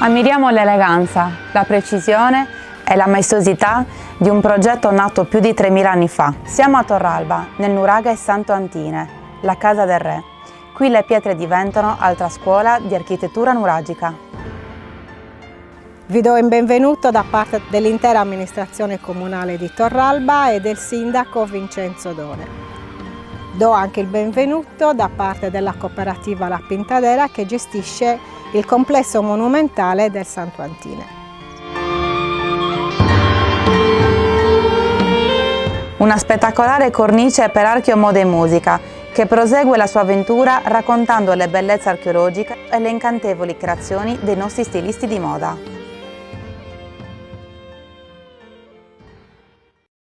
Ammiriamo l'eleganza, la precisione e la maestosità di un progetto nato più di 3000 anni fa. Siamo a Torralba, nel nuraghe Santo Antine, la casa del re. Qui le pietre diventano altra scuola di architettura nuragica. Vi do il benvenuto da parte dell'intera amministrazione comunale di Torralba e del sindaco Vincenzo Done. Do anche il benvenuto da parte della cooperativa La Pintadera che gestisce il complesso monumentale del Santo Antine. Una spettacolare cornice per Archeo Moda e Musica che prosegue la sua avventura raccontando le bellezze archeologiche e le incantevoli creazioni dei nostri stilisti di moda.